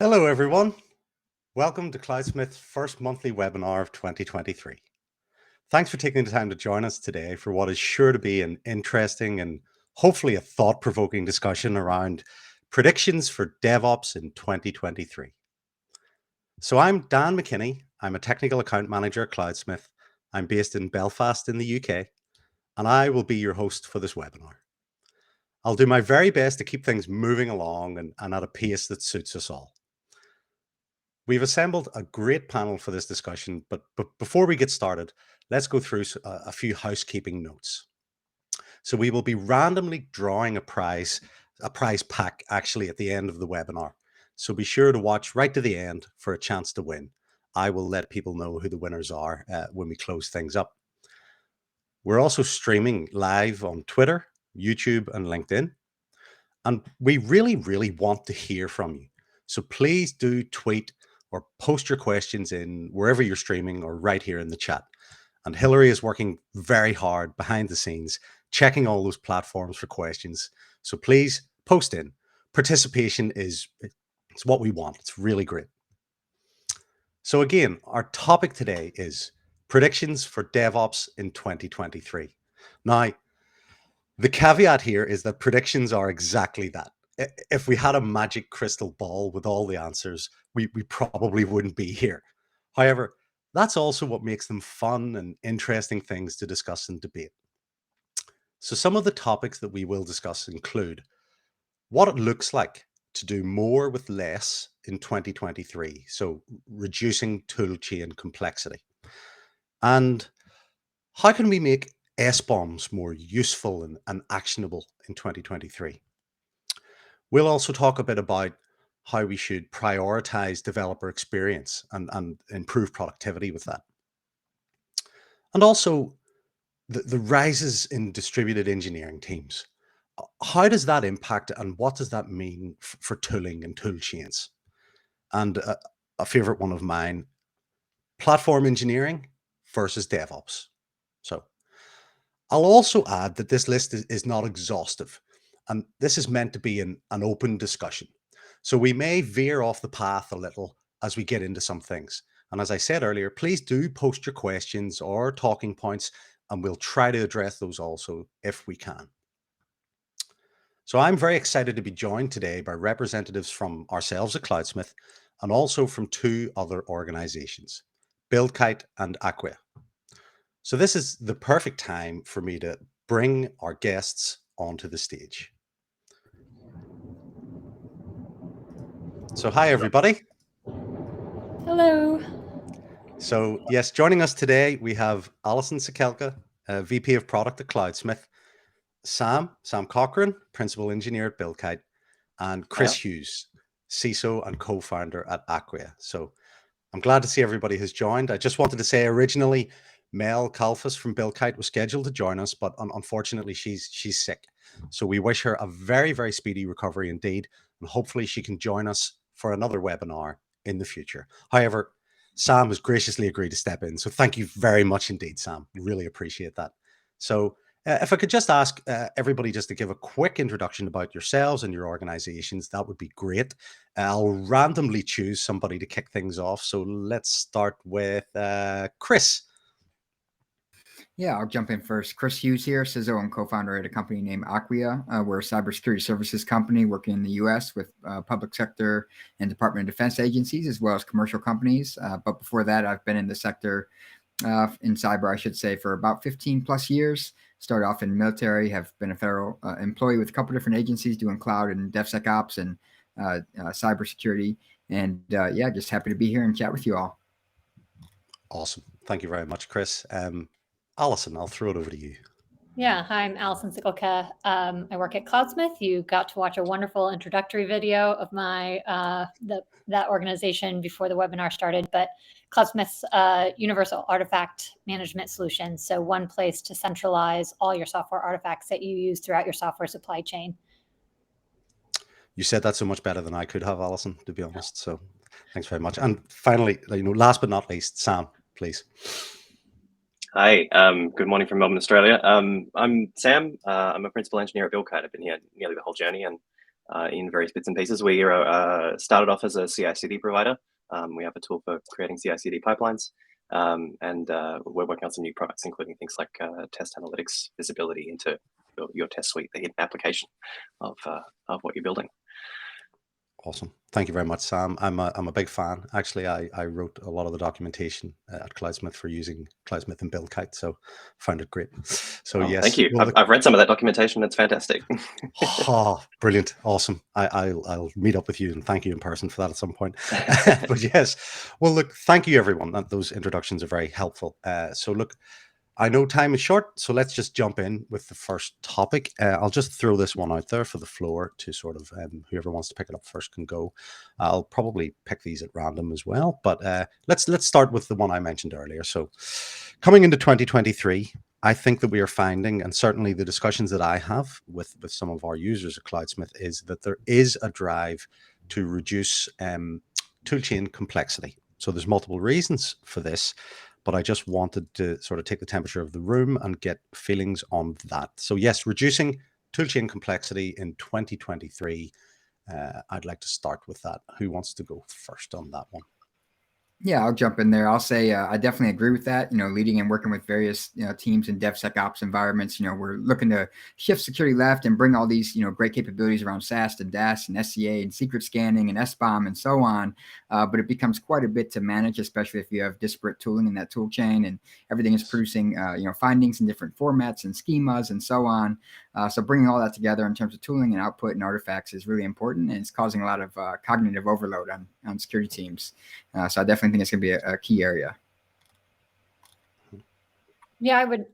Hello, everyone. Welcome to Cloudsmith's first monthly webinar of 2023. Thanks for taking the time to join us today for what is sure to be an interesting and hopefully a thought-provoking discussion around predictions for DevOps in 2023. So I'm Dan McKinney. I'm a technical account manager at Cloudsmith. I'm based in Belfast in the UK, and I will be your host for this webinar. I'll do my very best to keep things moving along and at a pace that suits us all. We've assembled a great panel for this discussion, but before we get started, let's go through a few housekeeping notes. So we will be randomly drawing a prize pack actually at the end of the webinar. So be sure to watch right to the end for a chance to win. I will let people know who the winners are when we close things up. We're also streaming live on Twitter, YouTube, and LinkedIn. And we really want to hear from you. So please do tweet or post your questions in wherever you're streaming or right here in the chat. And Hillary is working very hard behind the scenes, checking all those platforms for questions. So please post in. Participation it's what we want. It's really great. So again, our topic today is predictions for DevOps in 2023. Now, the caveat here is that predictions are exactly that. If we had a magic crystal ball with all the answers, we probably wouldn't be here. However, that's also what makes them fun and interesting things to discuss and debate. So some of the topics that we will discuss include what it looks like to do more with less in 2023, so reducing toolchain complexity. And how can we make SBOMs more useful and actionable in 2023? We'll also talk a bit about how we should prioritize developer experience and improve productivity with that. And also the rises in distributed engineering teams. How does that impact and what does that mean for tooling and tool chains? And a favorite one of mine, platform engineering versus DevOps. So I'll also add that this list is not exhaustive, and this is meant to be an open discussion. So we may veer off the path a little as we get into some things. And as I said earlier, please do post your questions or talking points, and we'll try to address those also if we can. So I'm very excited to be joined today by representatives from ourselves at Cloudsmith and also from two other organizations, Billcut and Aquia. So this is the perfect time for me to bring our guests onto the stage. So hi, everybody. Hello. So yes, joining us today, we have Alison Sekelka, VP of Product at Cloudsmith, Sam Cochran, Principal Engineer at Billcut, and Chris Hughes, CISO and co-founder at Aquia. So I'm glad to see everybody has joined. I just wanted to say originally, Mel Kalfas from Billcut was scheduled to join us, but unfortunately she's sick. So we wish her a very speedy recovery indeed, and hopefully she can join us for another webinar in the future. However, Sam has graciously agreed to step in. So thank you very much indeed, Sam. We really appreciate that. So if I could just ask everybody just to give a quick introduction about yourselves and your organizations, that would be great. I'll randomly choose somebody to kick things off. So let's start with Chris. Yeah, I'll jump in first. Chris Hughes here, CISO and co-founder at a company named Aquia. We're a cybersecurity services company working in the U.S. with public sector and Department of Defense agencies, as well as commercial companies. But before that, I've been in the sector in cyber, I should say, for about 15 plus years. Started off in military, have been a federal employee with a couple different agencies doing cloud and DevSecOps and cybersecurity. And yeah, just happy to be here and chat with you all. Awesome. Thank you very much, Chris. Alison, I'll throw it over to you. Yeah, hi, I'm Alison Sekelka. I work at Cloudsmith. You got to watch a wonderful introductory video of my that organization before the webinar started. But Cloudsmith's universal artifact management solution. So one place to centralize all your software artifacts that you use throughout your software supply chain. You said that so much better than I could have, Alison, to be honest. So thanks very much. And finally, last but not least, Sam, please. Hi, good morning from Melbourne, Australia. I'm Sam. I'm a principal engineer at Billcut. I've been here nearly the whole journey, and in various bits and pieces. We started off as a CICD provider. We have a tool for creating CICD pipelines. And we're working on some new products, including things like test analytics, visibility into your test suite, the hidden application of what you're building. Awesome. Thank you very much, Sam. I'm a big fan. Actually, I wrote a lot of the documentation at Cloudsmith for using Cloudsmith and Billcut, so found it great. So yes, thank you. well, I've read some of that documentation. It's fantastic. oh, brilliant, awesome. I'll meet up with you and thank you in person for that at some point. But yes, well, look, thank you everyone. Those introductions are very helpful. So look, I know time is short, so let's just jump in with the first topic. I'll just throw this one out there for the floor to sort of whoever wants to pick it up first can go. I'll probably pick these at random as well, but let's start with the one I mentioned earlier. So coming into 2023, I think that we are finding, and certainly the discussions that I have with some of our users at Cloudsmith, is that there is a drive to reduce toolchain complexity. So there's multiple reasons for this, but I just wanted to sort of take the temperature of the room and get feelings on that. So yes, reducing toolchain complexity in 2023. I'd like to start with that. Who wants to go first on that one? Yeah, I'll jump in there. I'll say I definitely agree with that. Leading and working with various teams in DevSecOps environments. We're looking to shift security left and bring all these great capabilities around SAST and DAST and SCA and secret scanning and SBOM and so on. But it becomes quite a bit to manage, especially if you have disparate tooling in that tool chain and everything is producing findings in different formats and schemas and so on. So bringing all that together in terms of tooling and output and artifacts is really important, and it's causing a lot of cognitive overload on security teams. So I definitely think it's going to be a key area. Yeah, I would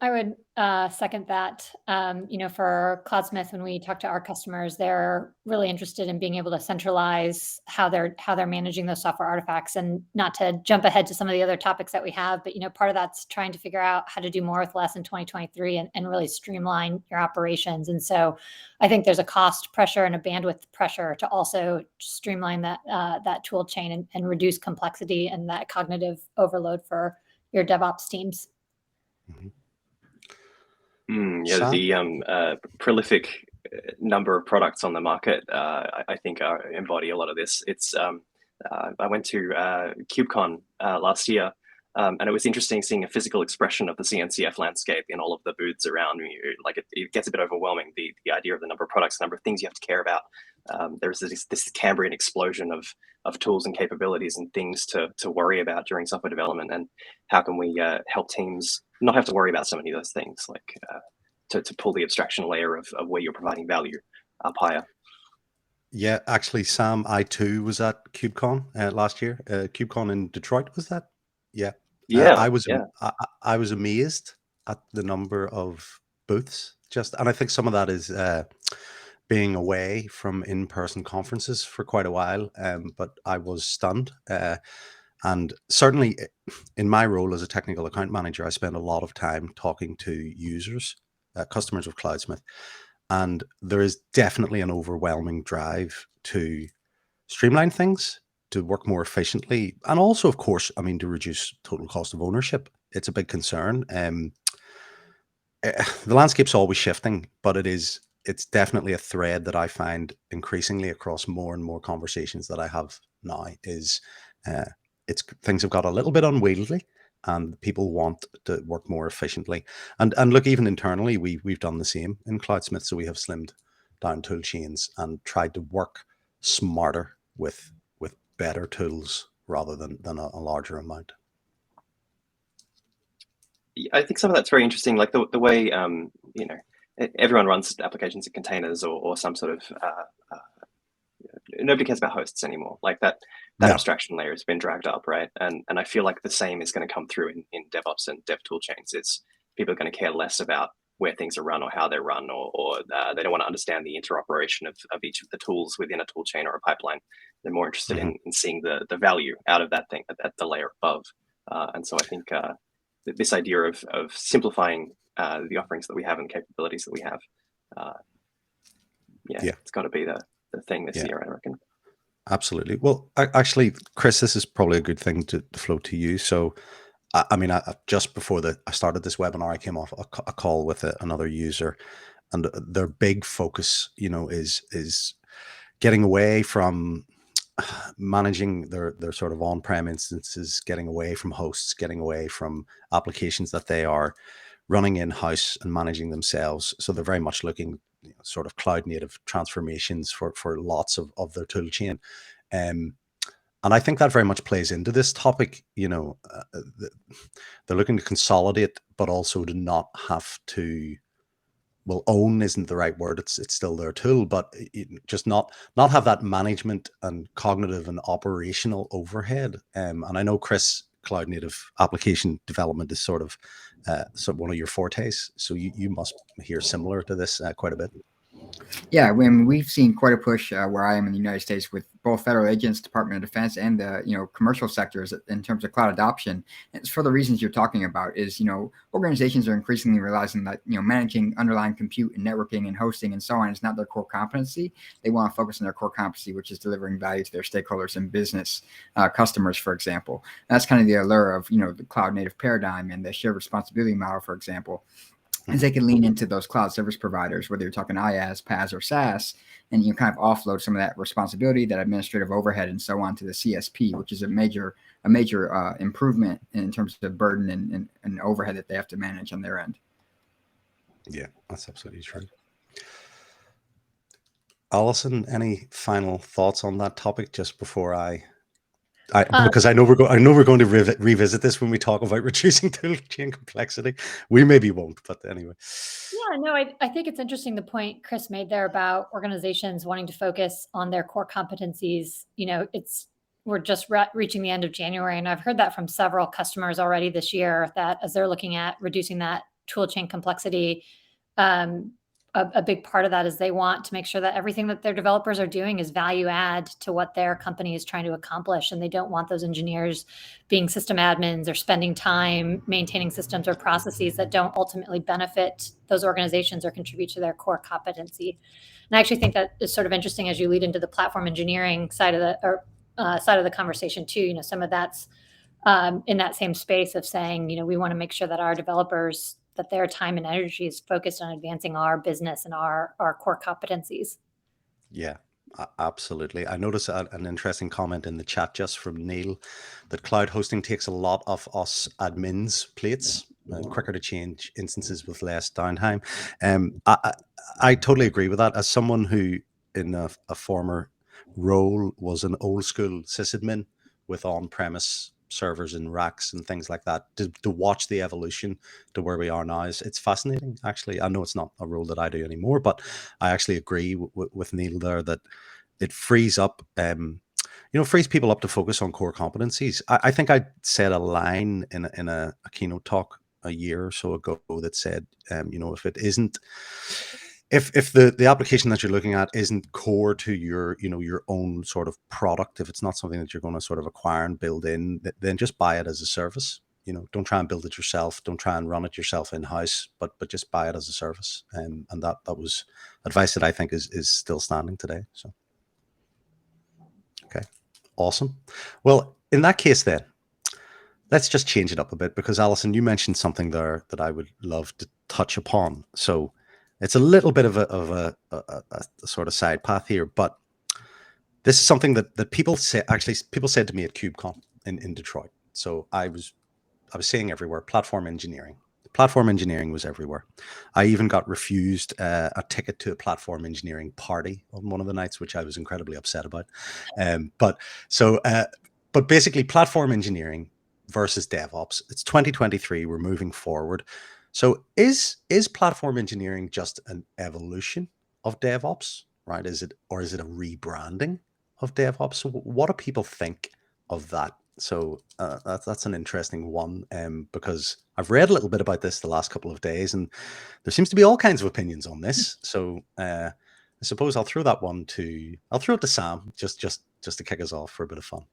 second that. For Cloudsmith, when we talk to our customers, they're really interested in being able to centralize how they're managing those software artifacts. And not to jump ahead to some of the other topics that we have, but part of that's trying to figure out how to do more with less in 2023 and really streamline your operations. And so I think there's a cost pressure and a bandwidth pressure to also streamline that tool chain and reduce complexity and that cognitive overload for your DevOps teams. Yeah, Sam? the prolific number of products on the market, I think, embody a lot of this. It's I went to KubeCon last year, and it was interesting seeing a physical expression of the CNCF landscape in all of the booths around me. Like it gets a bit overwhelming, the idea of the number of products, the number of things you have to care about. There's this Cambrian explosion of tools and capabilities and things to worry about during software development, and how can we help teams not have to worry about so many of those things, like to pull the abstraction layer of where you're providing value up higher. Yeah, actually, Sam, I too was at KubeCon last year. KubeCon in Detroit, was that? Yeah. I was amazed at the number of booths. And I think some of that is being away from in-person conferences for quite a while. But I was stunned. And certainly in my role as a technical account manager, I spend a lot of time talking to users, customers of Cloudsmith. And there is definitely an overwhelming drive to streamline things, to work more efficiently, and also, of course, to reduce total cost of ownership. It's a big concern. The landscape's always shifting, but it's definitely a thread that I find increasingly across more and more conversations that I have now is things have got a little bit unwieldy, and people want to work more efficiently. And look, even internally, we've done the same in Cloudsmith. So we have slimmed down tool chains and tried to work smarter with better tools rather than a larger amount. I think some of that's very interesting, like the way everyone runs applications in containers or some sort of nobody cares about hosts anymore. Like that abstraction layer has been dragged up, right? And I feel like the same is going to come through in DevOps and dev tool chains. It's people are going to care less about where things are run or how they're run, or they don't want to understand the interoperation of each of the tools within a tool chain or a pipeline. They're more interested in seeing the value out of that thing at the layer above. And so I think this idea of simplifying the offerings that we have and capabilities that we have, it's got to be the thing this year, I reckon. Absolutely. Well, actually, Chris, this is probably a good thing to float to you. So, I just before I started this webinar, I came off a call with another user, and their big focus, is getting away from managing their sort of on-prem instances, getting away from hosts, getting away from applications that they are running in-house and managing themselves. So they're very much looking, sort of cloud native transformations for lots of their tool chain. And I think that very much plays into this topic. They're looking to consolidate, but also to not have to, well, own isn't the right word. It's still their tool, but just not have that management and cognitive and operational overhead. And I know, Chris, cloud native application development is sort of one of your fortes. So you must hear similar to this quite a bit. Yeah, when we've seen quite a push where I am in the United States with both federal agents, Department of Defense, and commercial sectors in terms of cloud adoption. It's for the reasons you're talking about. Is organizations are increasingly realizing that managing underlying compute and networking and hosting and so on is not their core competency. They want to focus on their core competency, which is delivering value to their stakeholders and business customers, for example. And that's kind of the allure of the cloud native paradigm and the shared responsibility model, for example. Is they can lean into those cloud service providers, whether you're talking IaaS, PaaS, or SaaS, and you kind of offload some of that responsibility, that administrative overhead, and so on to the CSP, which is a major improvement in terms of burden and overhead that they have to manage on their end. Yeah, that's absolutely true. Alison, any final thoughts on that topic just before because I know we're going to revisit this when we talk about reducing tool chain complexity. We maybe won't, but anyway. Yeah, no, I think it's interesting the point Chris made there about organizations wanting to focus on their core competencies. We're just reaching the end of January, and I've heard that from several customers already this year, that as they're looking at reducing that tool chain complexity, a big part of that is they want to make sure that everything that their developers are doing is value add to what their company is trying to accomplish. And they don't want those engineers being system admins or spending time maintaining systems or processes that don't ultimately benefit those organizations or contribute to their core competency. And I actually think that is sort of interesting as you lead into the platform engineering side of the conversation too. Some of that's in that same space of saying, we want to make sure that our developers, that their time and energy is focused on advancing our business and our core competencies. Yeah, absolutely. I noticed an interesting comment in the chat just from Neil, that cloud hosting takes a lot of us admins' plates, quicker to change instances with less downtime. I totally agree with that. As someone who in a former role was an old school sysadmin with on-premise servers and racks and things like that, to watch the evolution to where we are now it's fascinating. Actually, I know it's not a role that I do anymore, but I actually agree with Neil there that it frees up frees people up to focus on core competencies. I think I said a line in a keynote talk a year or so ago that said if it isn't, if the application that you're looking at isn't core to your own sort of product, if it's not something that you're going to sort of acquire and build in, then just buy it as a service. Don't try and build it yourself. Don't try and run it yourself in-house, but just buy it as a service. And that was advice that I think is still standing today. So, okay, awesome. Well, in that case then, let's just change it up a bit, because Alison, you mentioned something there that I would love to touch upon. So it's a little bit of a sort of side path here, but this is something that people said to me at KubeCon in Detroit. So I was seeing everywhere platform engineering. Platform engineering was everywhere. I even got refused a ticket to a platform engineering party on one of the nights, which I was incredibly upset about. But basically, platform engineering versus DevOps. It's 2023. We're moving forward. So is platform engineering just an evolution of DevOps, right? Is it a rebranding of DevOps? So what do people think of that? So that's an interesting one, because I've read a little bit about this the last couple of days, and there seems to be all kinds of opinions on this. So I suppose I'll throw it to Sam just to kick us off for a bit of fun.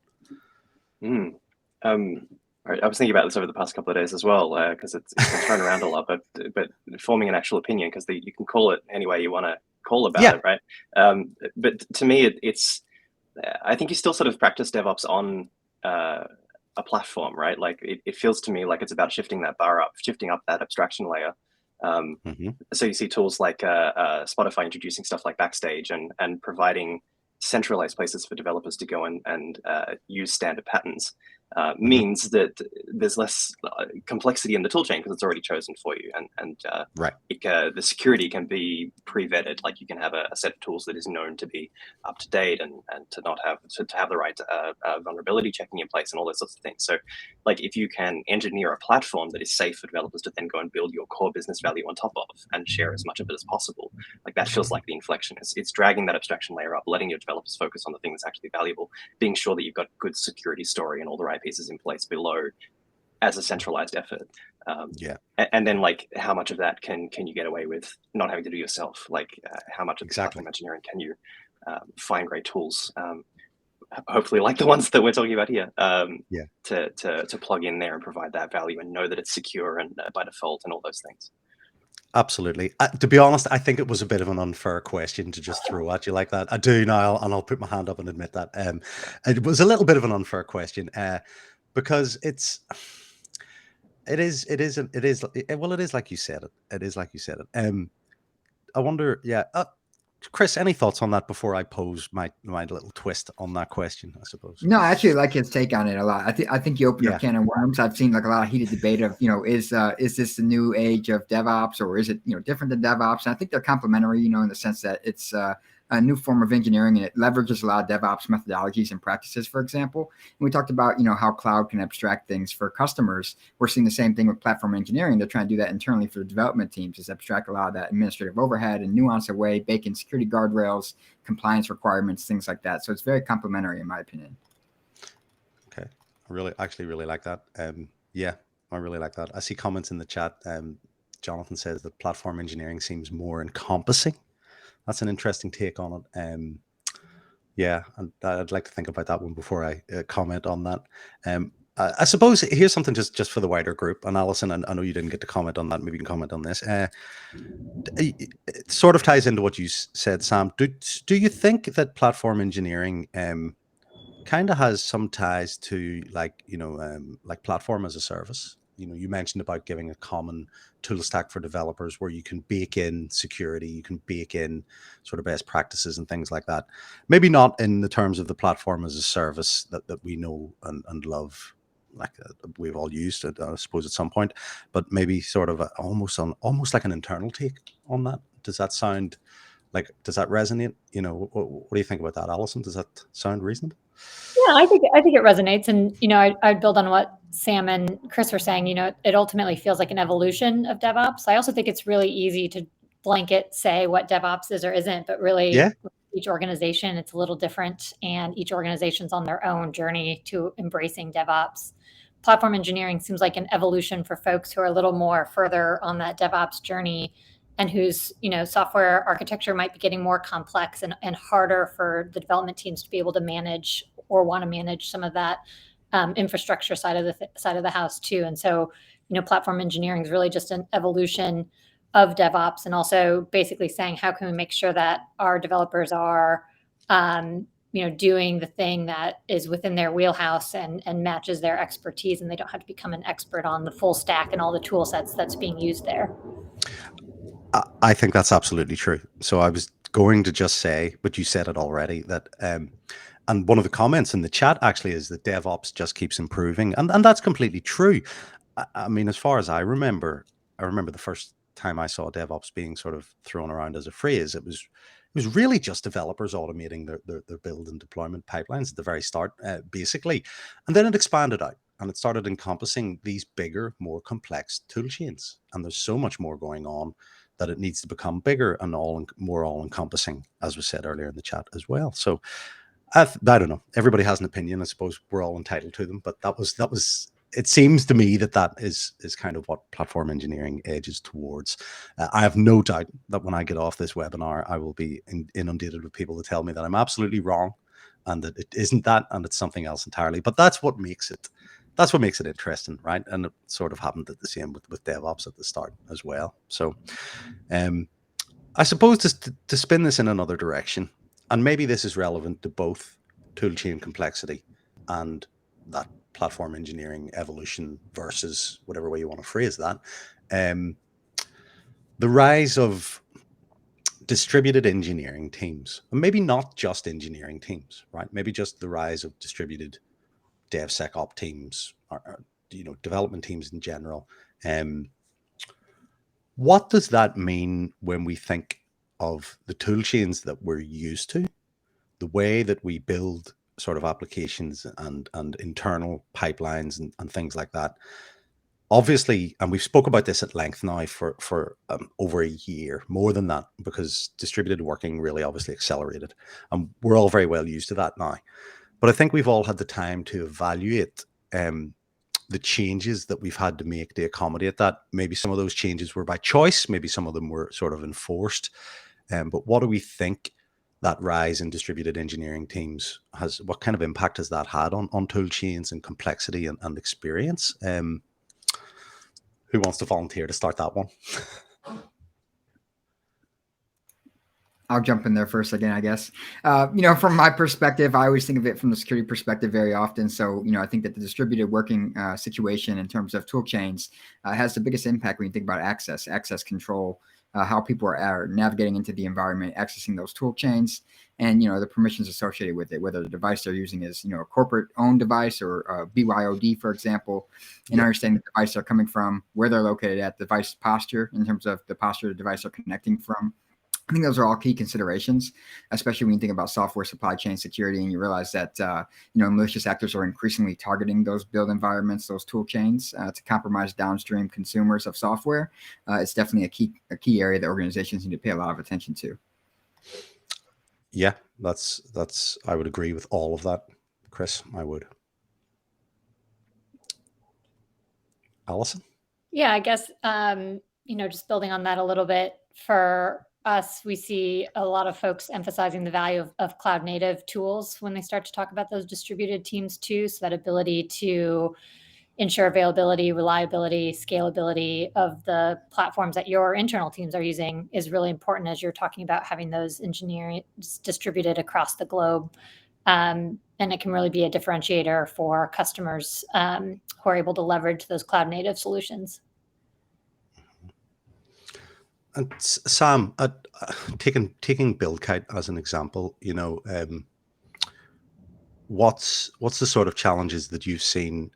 I was thinking about this over the past couple of days as well, because it's been thrown around a lot, but forming an actual opinion, because you can call it any way you want to call about it, right? But to me, I think you still sort of practice DevOps on a platform, right? Like it feels to me like it's about shifting up that abstraction layer. So you see tools like Spotify introducing stuff like Backstage and providing centralized places for developers to go and use standard patterns means that there's less complexity in the toolchain because it's already chosen for you, and Right. the security can be pre-vetted. Like you can have a set of tools that is known to be up to date and to not have to have the right vulnerability checking in place and all those sorts of things. So, like if you can engineer a platform that is safe for developers to then go and build your core business value on top of and share as much of it as possible, like that feels like the inflection. It's dragging that abstraction layer up, letting your developers focus on the thing that's actually valuable, being sure that you've got good security story and all the right pieces in place below as a centralized effort. And then like how much of that can you get away with not having to do yourself? Like how much of the platform engineering can you find great tools, hopefully like the ones that we're talking about here, to plug in there and provide that value and know that it's secure and by default and all those things. Absolutely. To be honest, I think it was a bit of an unfair question to just throw at you like that. I do now, and I'll put my hand up and admit that. It was a little bit of an unfair question because it is like you said it. It is like you said it. I wonder, Chris, any thoughts on that before I pose my little twist on that question, I suppose? No, I actually like his take on it a lot. I think you opened up a can of worms. I've seen like a lot of heated debate of, is this the new age of DevOps, or is it, different than DevOps? And I think they're complementary, in the sense that it's a new form of engineering, and it leverages a lot of DevOps methodologies and practices, for example. And we talked about, how cloud can abstract things for customers. We're seeing the same thing with platform engineering. They're trying to do that internally for the development teams, is abstract a lot of that administrative overhead and nuance away, bake in security guardrails, compliance requirements, things like that. So it's very complementary, in my opinion. Okay. I actually really like that. I really like that. I see comments in the chat. Jonathan says that platform engineering seems more encompassing. That's an interesting take on it. And I'd like to think about that one before I comment on that. I suppose here's something just for the wider group. And Alison, I know you didn't get to comment on that. Maybe you can comment on this. It sort of ties into what you said, Sam. Do you think that platform engineering kind of has some ties to like platform as a service? You mentioned about giving a common tool stack for developers where you can bake in security, you can bake in sort of best practices and things like that. Maybe not in the terms of the platform as a service that we know and love, like we've all used it, I suppose, at some point, but maybe sort of almost like an internal take on that. Does that sound like, does that resonate? What do you think about that, Alison? Does that sound reasonable? Yeah, I think it resonates. And, I'd build on what Sam and Chris were saying. It ultimately feels like an evolution of DevOps. I also think it's really easy to blanket say what DevOps is or isn't, but really each organization, it's a little different, and each organization's on their own journey to embracing DevOps. Platform engineering seems like an evolution for folks who are a little more further on that DevOps journey, and whose software architecture might be getting more complex and harder for the development teams to be able to manage or want to manage some of that infrastructure side of the house too. And so, platform engineering is really just an evolution of DevOps, and also basically saying, how can we make sure that our developers are doing the thing that is within their wheelhouse and matches their expertise, and they don't have to become an expert on the full stack and all the tool sets that's being used there. I think that's absolutely true. So I was going to just say, but you said it already, that and one of the comments in the chat actually is that DevOps just keeps improving, and that's completely true. I mean, as far as I remember the first time I saw DevOps being sort of thrown around as a phrase, it was really just developers automating their build and deployment pipelines at the very start, basically, and then it expanded out and it started encompassing these bigger, more complex tool chains, and there's so much more going on that it needs to become bigger and more all-encompassing, as was said earlier in the chat as well. So I don't know. Everybody has an opinion. I suppose we're all entitled to them, but that was. It seems to me that is kind of what platform engineering edges towards. I have no doubt that when I get off this webinar, I will be inundated with people to tell me that I'm absolutely wrong, and that it isn't that, and it's something else entirely. But that's what makes it. That's what makes it interesting, right? And it sort of happened at the same with DevOps at the start as well. So, I suppose to spin this in another direction, and maybe this is relevant to both toolchain complexity and that platform engineering evolution versus whatever way you want to phrase that. The rise of distributed engineering teams, and maybe not just engineering teams, right? Maybe just the rise of distributed DevSecOps teams, or development teams in general. What does that mean when we think of the tool chains that we're used to, the way that we build sort of applications and internal pipelines and things like that? Obviously, and we've spoke about this at length now for over a year, more than that, because distributed working really obviously accelerated, and we're all very well used to that now. But I think we've all had the time to evaluate the changes that we've had to make to accommodate that. Maybe some of those changes were by choice, maybe some of them were sort of enforced. But what do we think that rise in distributed engineering teams what kind of impact has that had on tool chains and complexity and experience? Who wants to volunteer to start that one? I'll jump in there first again, I guess. From my perspective, I always think of it from the security perspective very often. So, I think that the distributed working situation in terms of tool chains has the biggest impact when you think about access control, how people are navigating into the environment, accessing those tool chains, and, the permissions associated with it, whether the device they're using is, a corporate-owned device or BYOD, for example, and understanding the device they're coming from, where they're located at, device posture in terms of the posture the device they're connecting from. I think those are all key considerations, especially when you think about software supply chain security and you realize that, malicious actors are increasingly targeting those build environments, those tool chains to compromise downstream consumers of software. It's definitely a key area that organizations need to pay a lot of attention to. Yeah, that's I would agree with all of that, Chris. I would. Allison? Yeah, I guess, just building on that a little bit, for us, we see a lot of folks emphasizing the value of cloud native tools when they start to talk about those distributed teams too. So that ability to ensure availability, reliability, scalability of the platforms that your internal teams are using is really important as you're talking about having those engineering distributed across the globe. And it can really be a differentiator for customers who are able to leverage those cloud native solutions. And Sam, taking Billcut as an example, what's the sort of challenges that you've seen,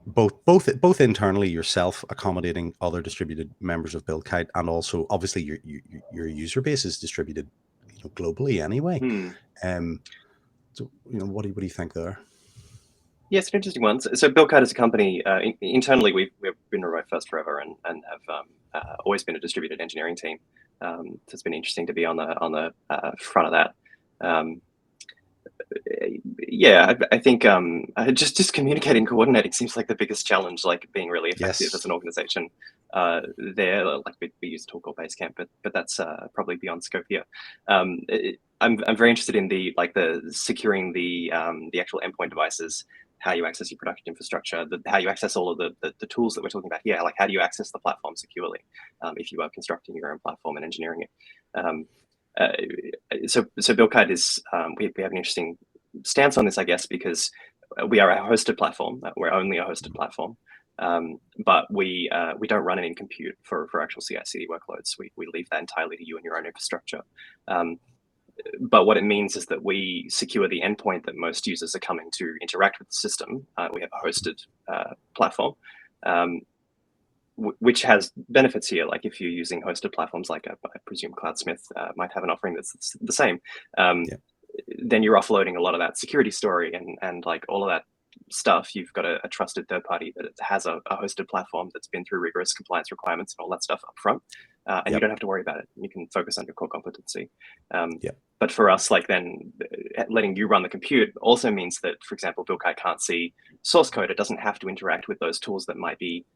both internally yourself accommodating other distributed members of Billcut, and also obviously your user base is distributed, globally anyway. So what do you think there? Yeah, it's an interesting one. So Billcut as a company, internally, we've been remote first forever and have always been a distributed engineering team. So it's been interesting to be on the front of that. I think just communicating, coordinating seems like the biggest challenge, like being really effective as an organization. Like we use a tool called Basecamp, but that's probably beyond scope here. I'm very interested in the securing the actual endpoint devices, how you access your production infrastructure, how you access all of the tools that we're talking about here. Like, how do you access the platform securely if you are constructing your own platform and engineering it? So Billcut is, we have an interesting stance on this, I guess, because we are a hosted platform. We're only a hosted platform, but we don't run any compute for actual CICD workloads. We leave that entirely to you and your own infrastructure. But what it means is that we secure the endpoint that most users are coming to interact with the system. We have a hosted platform, which has benefits here. Like if you're using hosted platforms, like I presume Cloudsmith might have an offering that's the same, then you're offloading a lot of that security story and like all of that stuff. You've got a trusted third party that has a hosted platform that's been through rigorous compliance requirements and all that stuff up front. And you don't have to worry about it. You can focus on your core competency. But for us, like then letting you run the compute also means that, for example, Billcut can't see source code. It doesn't have to interact with those tools that might be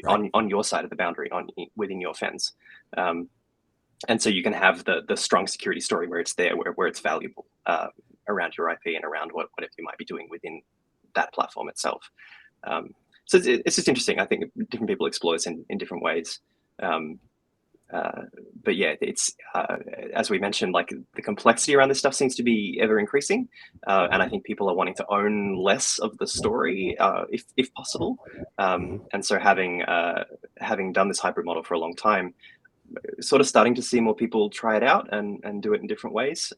on your side of the boundary, within your fence. And so you can have the strong security story where it's there, where it's valuable around your IP and around whatever you might be doing within that platform itself. So it's just interesting. I think different people explore this in different ways. But yeah, it's as we mentioned, like the complexity around this stuff seems to be ever increasing, and I think people are wanting to own less of the story, if possible. And so having done this hybrid model for a long time, sort of starting to see more people try it out and do it in different ways,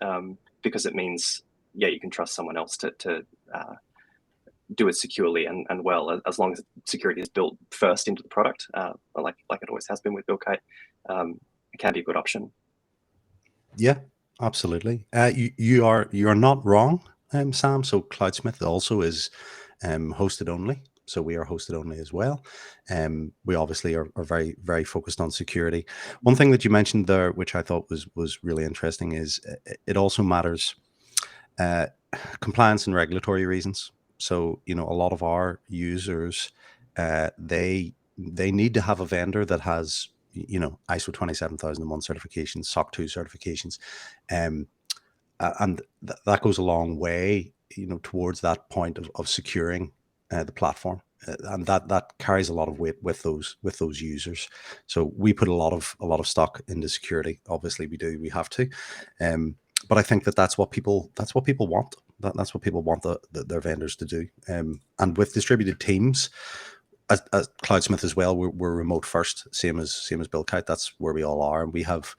because it means, yeah, you can trust someone else to do it securely and well, as long as security is built first into the product, like it always has been with Billcut. It can be a good option. Yeah, absolutely. You're not wrong, Sam. So Cloudsmith also is hosted only. So we are hosted only as well. We obviously are very, very focused on security. One thing that you mentioned there, which I thought was really interesting, is it also matters compliance and regulatory reasons. So, you know, a lot of our users, they need to have a vendor that has, you know, ISO 27001 certifications, SOC 2 certifications, and that goes a long way, you know, towards that point of securing the platform, and that carries a lot of weight with those users. So we put a lot of stock into security. Obviously, we have to, but I think that's what people want. That's what people want their vendors to do. And with distributed teams, as Cloudsmith as well, we're remote first, same as Billcut. That's where we all are, and we have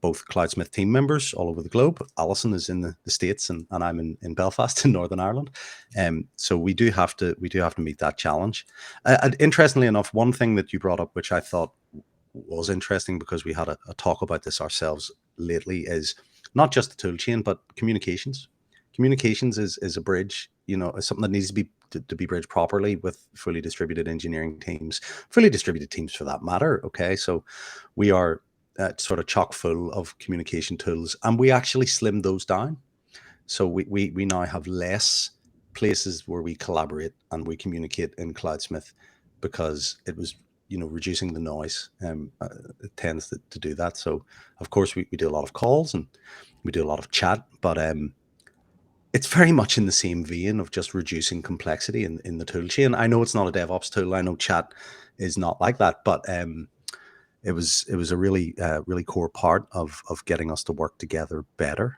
both Cloudsmith team members all over the globe. Alison is in the States, and I'm in Belfast in Northern Ireland. So we do have to meet that challenge. And interestingly enough, one thing that you brought up, which I thought was interesting, because we had a talk about this ourselves lately, is not just the toolchain, but communications. Communications is a bridge, you know, is something that needs to be bridged properly with fully distributed engineering teams, fully distributed teams for that matter. Okay, so we are sort of chock full of communication tools, and we actually slimmed those down. So we now have less places where we collaborate and we communicate in Cloudsmith, because it was, you know, reducing the noise. It tends to do that. So of course we do a lot of calls and we do a lot of chat, but it's very much in the same vein of just reducing complexity in the tool chain. I know it's not a DevOps tool. I know chat is not like that, but it was a really core part of getting us to work together better.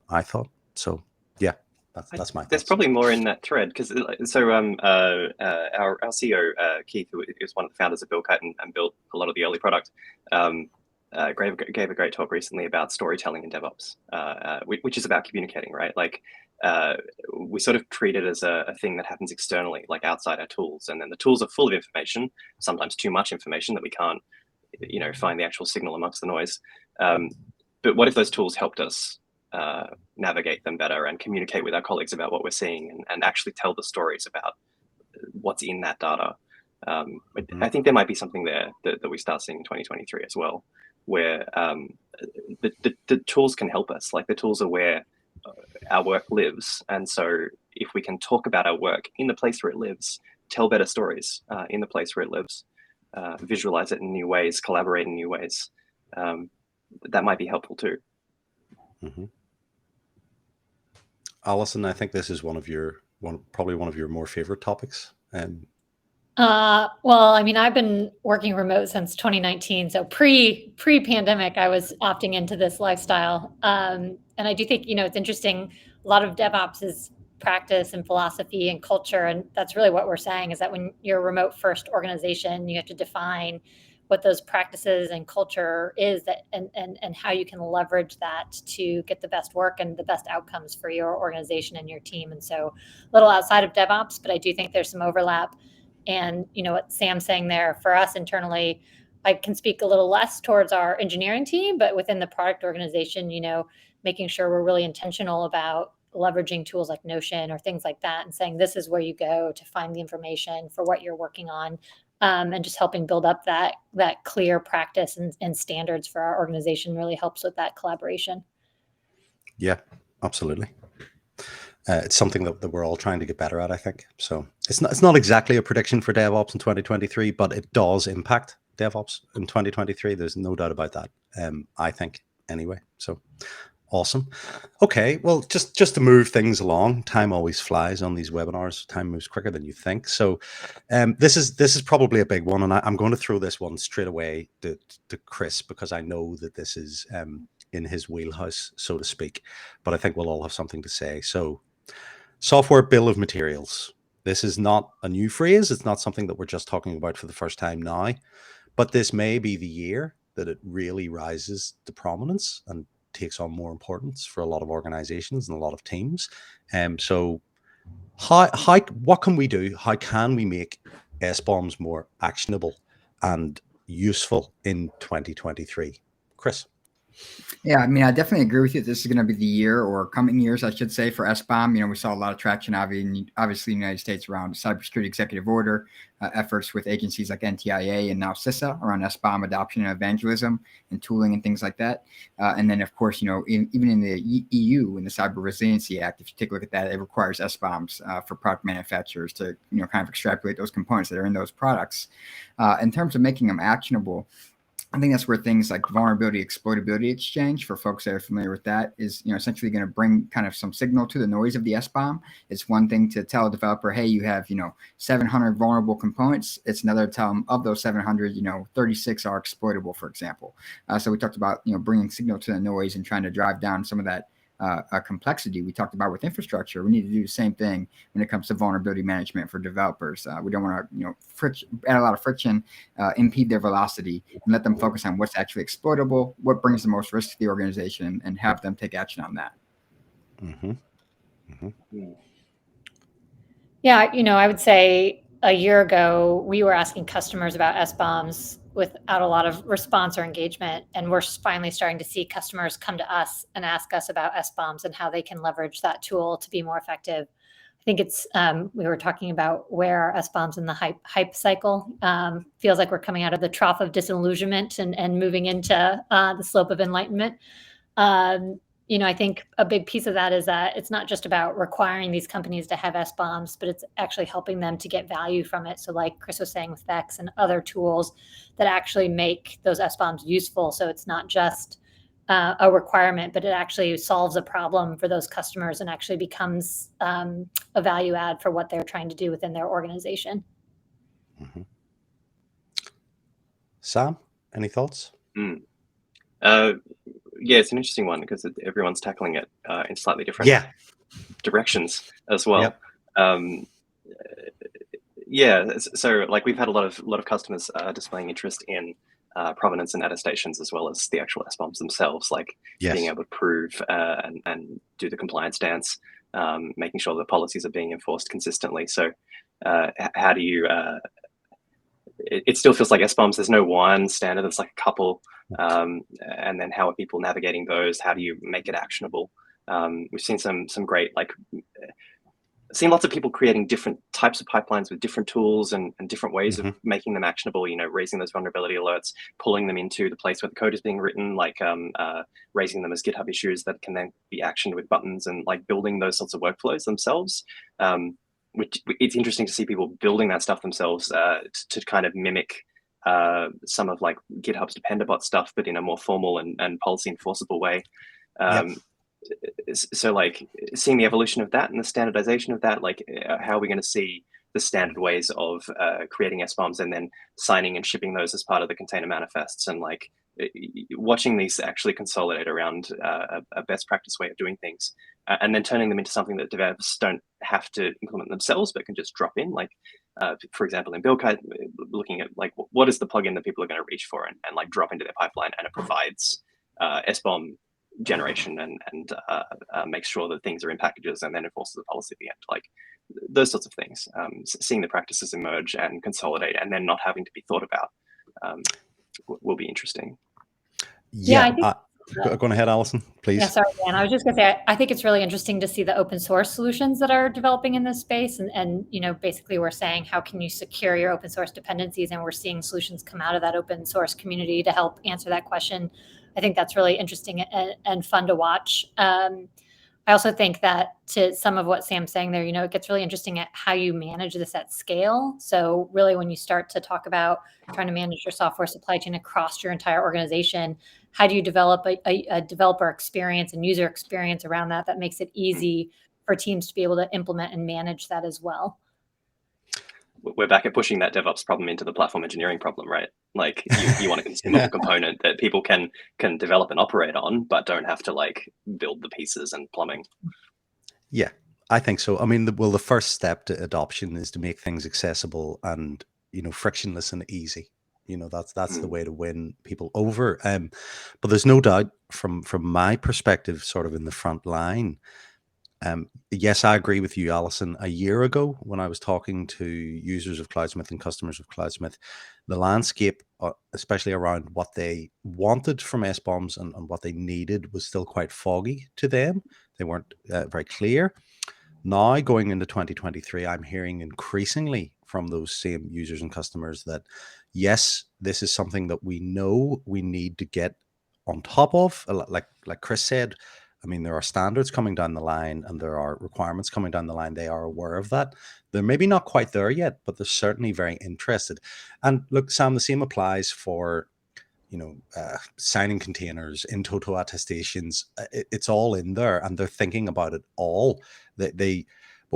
I thought so. Yeah, that's my thoughts. There's probably more in that thread, because so our CEO Keith, who is one of the founders of Billcut and built a lot of the early product, gave a great talk recently about storytelling in DevOps, which is about communicating, right? Like we sort of treat it as a thing that happens externally, like outside our tools, and then the tools are full of information, sometimes too much information that we can't, you know, find the actual signal amongst the noise. But what if those tools helped us navigate them better and communicate with our colleagues about what we're seeing, and actually tell the stories about what's in that data? I think there might be something there that we start seeing in 2023 as well, where the tools can help us. Like, the tools are where our work lives, and so if we can talk about our work in the place where it lives, tell better stories in the place where it lives, visualize it in new ways, collaborate in new ways, that might be helpful too. Mm-hmm. Alison, I think this is probably one of your more favorite topics. Well, I mean, I've been working remote since 2019. So pre-pandemic, I was opting into this lifestyle. And I do think, you know, it's interesting. A lot of DevOps is practice and philosophy and culture. And that's really what we're saying, is that when you're a remote first organization, you have to define what those practices and culture is, that and how you can leverage that to get the best work and the best outcomes for your organization and your team. And so a little outside of DevOps, but I do think there's some overlap. And, you know, what Sam's saying there, for us internally, I can speak a little less towards our engineering team, but within the product organization, you know, making sure we're really intentional about leveraging tools like Notion or things like that, and saying this is where you go to find the information for what you're working on, and just helping build up that clear practice and standards for our organization really helps with that collaboration. Yeah, absolutely. It's something that we're all trying to get better at, I think. So it's not exactly a prediction for DevOps in 2023, but it does impact DevOps in 2023. There's no doubt about that. I think anyway. So awesome. Okay, well, just to move things along. Time always flies on these webinars. Time moves quicker than you think. So this is probably a big one, and I'm going to throw this one straight away to Chris, because I know that this is in his wheelhouse, so to speak. But I think we'll all have something to say. So, software bill of materials. This is not a new phrase. It's not something that we're just talking about for the first time now, but this may be the year that it really rises to prominence and takes on more importance for a lot of organizations and a lot of teams. So what can we do? How can we make SBOMs more actionable and useful in 2023? Chris? Yeah, I mean, I definitely agree with you. This is going to be the year, or coming years, I should say, for SBOM. You know, we saw a lot of traction, obviously, in the United States around cybersecurity executive order efforts with agencies like NTIA and now CISA around SBOM adoption and evangelism and tooling and things like that. And then, of course, you know, even in the EU, in the Cyber Resiliency Act, if you take a look at that, it requires SBOMs for product manufacturers to, you know, kind of extrapolate those components that are in those products. In terms of making them actionable, I think that's where things like vulnerability exploitability exchange, for folks that are familiar with that, is, you know, essentially going to bring kind of some signal to the noise of the SBOM. It's one thing to tell a developer, hey, you have, you know, 700 vulnerable components. It's another to tell them, of those 700, you know, 36 are exploitable, for example. So we talked about, you know, bringing signal to the noise and trying to drive down some of that complexity we talked about with infrastructure. We need to do the same thing when it comes to vulnerability management for developers. We don't want to, you know, add a lot of friction, impede their velocity, and let them focus on what's actually exploitable, what brings the most risk to the organization, and have them take action on that. Mm-hmm. Mm-hmm. Yeah, you know, I would say a year ago, we were asking customers about SBOMs without a lot of response or engagement. And we're finally starting to see customers come to us and ask us about SBOMs and how they can leverage that tool to be more effective. I think it's, we were talking about where are SBOMs in the hype cycle. Feels like we're coming out of the trough of disillusionment and moving into the slope of enlightenment. You know, I think a big piece of that is that it's not just about requiring these companies to have SBOMs, but it's actually helping them to get value from it. So like Chris was saying with VEX and other tools that actually make those SBOMs useful. So it's not just a requirement, but it actually solves a problem for those customers and actually becomes a value add for what they're trying to do within their organization. Mm-hmm. Sam, any thoughts? Yeah, it's an interesting one because everyone's tackling it in slightly different directions as well. Yep. Yeah, so like we've had a lot of customers displaying interest in provenance and attestations, as well as the actual SBOMs themselves, like being able to prove and do the compliance dance, making sure the policies are being enforced consistently. So how do you it still feels like SBOMs, there's no one standard, it's like a couple. And then how are people navigating those? How do you make it actionable? We've seen some great, like, seen lots of people creating different types of pipelines with different tools and different ways of making them actionable, you know, raising those vulnerability alerts, pulling them into the place where the code is being written, like raising them as GitHub issues that can then be actioned with buttons, and like building those sorts of workflows themselves. Which it's interesting to see people building that stuff themselves to kind of mimic some of like GitHub's Dependabot stuff, but in a more formal and policy enforceable way. So like seeing the evolution of that and the standardization of that, like how are we going to see the standard ways of creating SBOMs and then signing and shipping those as part of the container manifests, and like watching these actually consolidate around a best practice way of doing things, and then turning them into something that devs don't have to implement themselves, but can just drop in. Like, for example, in Billcut, looking at like what is the plugin that people are going to reach for and like drop into their pipeline, and it provides SBOM generation and makes sure that things are in packages and then enforces the policy at the end. Like those sorts of things, seeing the practices emerge and consolidate and then not having to be thought about will be interesting. Go ahead, Alison, please. Yeah, sorry, Dan. I was just going to say, I think it's really interesting to see the open source solutions that are developing in this space. And you know, basically we're saying, how can you secure your open source dependencies? And we're seeing solutions come out of that open source community to help answer that question. I think that's really interesting and fun to watch. I also think that to some of what Sam's saying there, you know, it gets really interesting at how you manage this at scale. So really, when you start to talk about trying to manage your software supply chain across your entire organization, how do you develop a developer experience and user experience around that makes it easy for teams to be able to implement and manage that as well? We're back at pushing that DevOps problem into the platform engineering problem, right? Like you want a consumable component that people can develop and operate on, but don't have to like build the pieces and plumbing. Yeah, I think so. I mean, the first step to adoption is to make things accessible and, you know, frictionless and easy. You know, that's the way to win people over. But there's no doubt from my perspective, sort of in the front line. Yes, I agree with you, Alison. A year ago, when I was talking to users of Cloudsmith and customers of Cloudsmith, the landscape, especially around what they wanted from SBOMs and what they needed, was still quite foggy to them. They weren't very clear. Now, going into 2023, I'm hearing increasingly from those same users and customers that, yes, this is something that we know we need to get on top of. Like Chris said, I mean, there are standards coming down the line and there are requirements coming down the line. They are aware of that. They're maybe not quite there yet, but they're certainly very interested. And look, Sam, the same applies for, you know, signing containers, in total attestations. It's all in there, and they're thinking about it all. But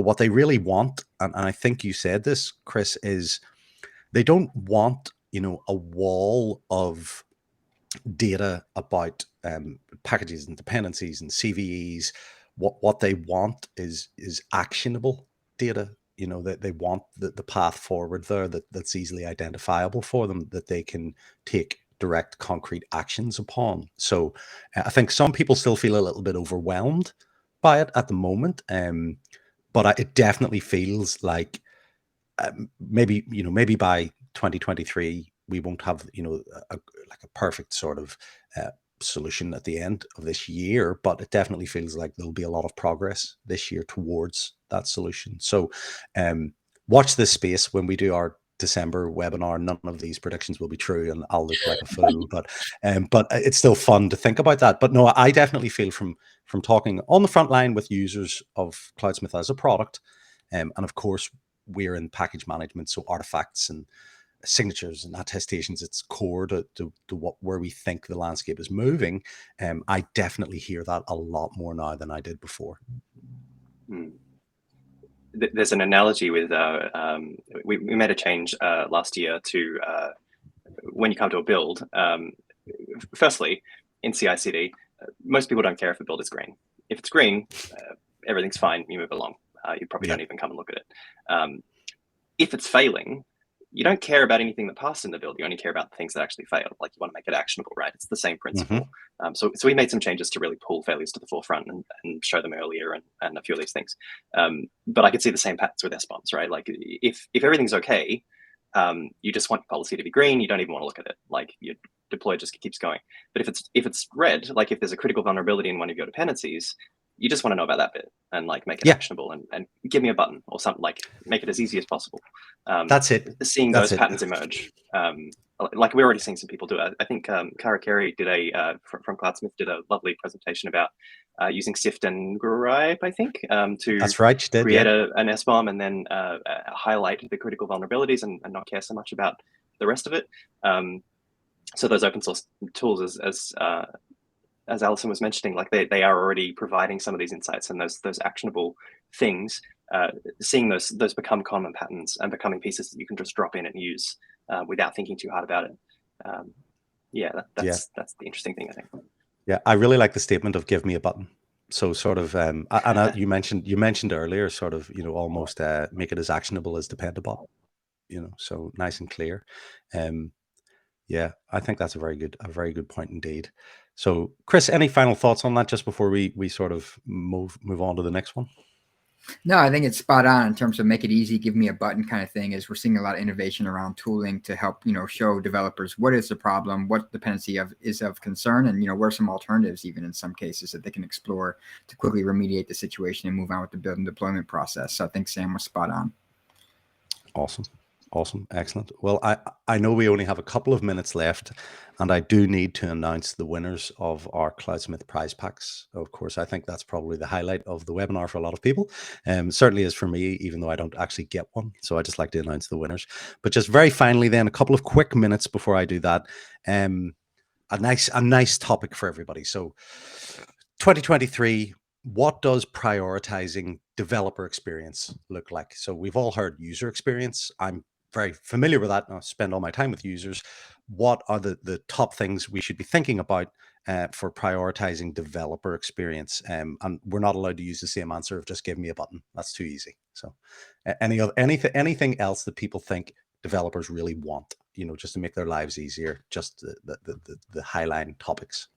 what they really want, and I think you said this, Chris, is they don't want, you know, a wall of data about packages and dependencies and CVEs. What they want is actionable data. You know, that they want the path forward there that's easily identifiable for them, that they can take direct concrete actions upon. So I think some people still feel a little bit overwhelmed by it at the moment, but it definitely feels like maybe by 2023 we won't have, you know, a perfect sort of solution at the end of this year, but it definitely feels like there'll be a lot of progress this year towards that solution. So watch this space. When we do our December webinar, none of these predictions will be true and I'll look like a fool, but it's still fun to think about that. But no, I definitely feel from talking on the front line with users of Cloudsmith as a product, and of course we're in package management, so artifacts and signatures and attestations, it's core to where we think the landscape is moving. I definitely hear that a lot more now than I did before. There's an analogy with we made a change last year to when you come to a build. Firstly, in CICD, most people don't care if a build is green. If it's green, everything's fine. You move along. You probably don't even come and look at it. If it's failing, you don't care about anything that passed in the build. You only care about the things that actually failed. Like, you want to make it actionable, right? It's the same principle. So we made some changes to really pull failures to the forefront and show them earlier and a few of these things. But I could see the same patterns with SBOMs, right? Like, if everything's okay, you just want your policy to be green. You don't even want to look at it. Like, your deploy just keeps going. But if it's red, like if there's a critical vulnerability in one of your dependencies, you just want to know about that bit and like make it actionable and give me a button or something, like make it as easy as possible. That's it. Seeing those patterns emerge. Like, we're already seeing some people do it. I think Kara Carey did from Cloudsmith did a lovely presentation about using Sift and Gripe, I think, to That's right, she did, create an SBOM and then highlight the critical vulnerabilities and not care so much about the rest of it. So those open source tools, as Alison was mentioning, like they are already providing some of these insights and those actionable things, seeing those become common patterns and becoming pieces that you can just drop in and use without thinking too hard about it. That's the interesting thing, I think. Yeah, I really like the statement of "give me a button." So sort of, you mentioned earlier, sort of, you know, almost make it as actionable as dependable. You know, so nice and clear. Yeah, I think that's a very good point indeed. So, Chris, any final thoughts on that just before we sort of move on to the next one? No, I think it's spot on in terms of make it easy, give me a button kind of thing. Is we're seeing a lot of innovation around tooling to help, you know, show developers what is the problem, what dependency is of concern, and, you know, where are some alternatives even in some cases that they can explore to quickly remediate the situation and move on with the build and deployment process. So I think Sam was spot on. Awesome. Excellent. Well, I know we only have a couple of minutes left, and I do need to announce the winners of our Cloudsmith prize packs. Of course, I think that's probably the highlight of the webinar for a lot of people. Certainly is for me, even though I don't actually get one. So I just like to announce the winners. But just very finally then, a couple of quick minutes before I do that, a nice topic for everybody. So 2023, what does prioritizing developer experience look like? So we've all heard user experience. I'm very familiar with that. I spend all my time with users. What are the top things we should be thinking about for prioritizing developer experience? And we're not allowed to use the same answer of just give me a button. That's too easy. So anything else that people think developers really want? just to make their lives easier, just the highline topics.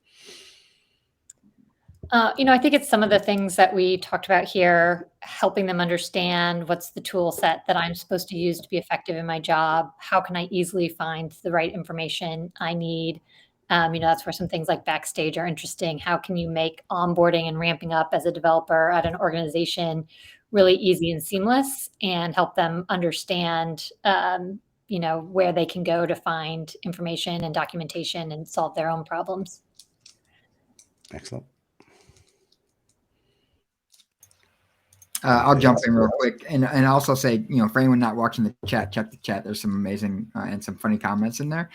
I think it's some of the things that we talked about here, helping them understand what's the tool set that I'm supposed to use to be effective in my job. How can I easily find the right information I need? That's where some things like Backstage are interesting. How can you make onboarding and ramping up as a developer at an organization really easy and seamless, and help them understand, where they can go to find information and documentation and solve their own problems. Excellent. I'll jump in real quick and also say, for anyone not watching the chat, check the chat. There's some amazing and some funny comments in there.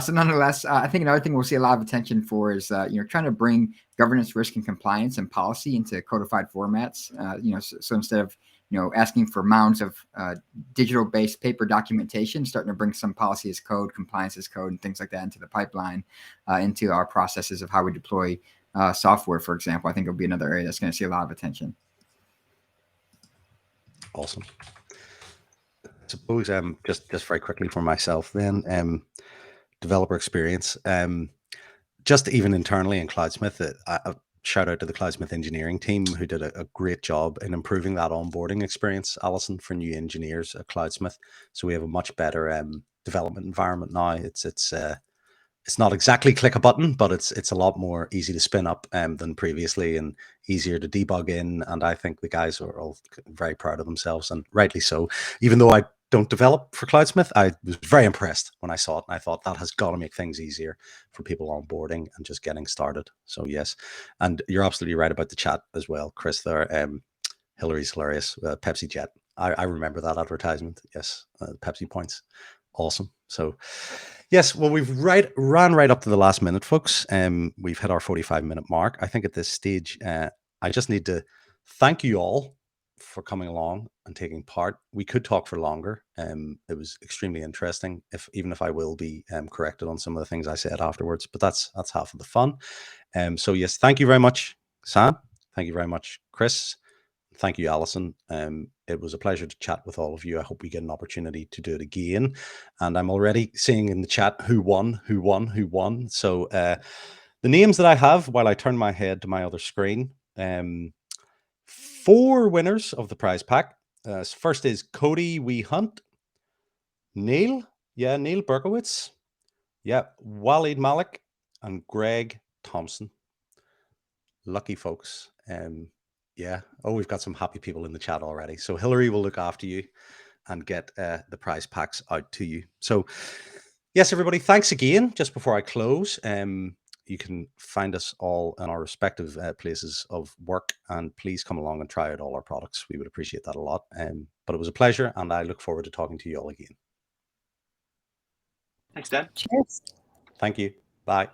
So nonetheless, I think another thing we'll see a lot of attention for is, trying to bring governance, risk, and compliance and policy into codified formats. So instead of, asking for mounds of digital-based paper documentation, starting to bring some policy as code, compliance as code, and things like that into the pipeline, into our processes of how we deploy software, for example. I think it'll be another area that's going to see a lot of attention. Awesome. Suppose just very quickly for myself then, developer experience, just even internally in Cloudsmith, a shout out to the Cloudsmith engineering team who did a great job in improving that onboarding experience, Alison, for new engineers at Cloudsmith. So we have a much better development environment now. It's not exactly click a button, but it's a lot more easy to spin up than previously, and easier to debug in. And I think the guys are all very proud of themselves, and rightly so. Even though I don't develop for Cloudsmith, I was very impressed when I saw it, and I thought that has got to make things easier for people onboarding and just getting started. So yes, and you're absolutely right about the chat as well, Chris. There, Hillary's hilarious. Pepsi Jet. I remember that advertisement. Yes, Pepsi points. Awesome. So yes, well, we've ran right up to the last minute, folks. We've hit our 45-minute mark. I think at this stage, I just need to thank you all for coming along and taking part. We could talk for longer. It was extremely interesting, even if I will be corrected on some of the things I said afterwards, but that's half of the fun. So yes, thank you very much, Sam. Thank you very much, Chris. Thank you, Alison. It was a pleasure to chat with all of you. I hope we get an opportunity to do it again. And I'm already seeing in the chat who won. So the names that I have, while I turn my head to my other screen, 4 winners of the prize pack. First is Cody Wee Hunt, Neil Berkowitz, Waleed Malik, and Greg Thompson. Lucky folks. We've got some happy people in the chat already. So Hillary will look after you and get the prize packs out to you. So yes, everybody, thanks again. Just before I close, you can find us all in our respective places of work, and please come along and try out all our products. We would appreciate that a lot. But it was a pleasure, and I look forward to talking to you all again. Thanks, Dan. Cheers. Thank you. Bye.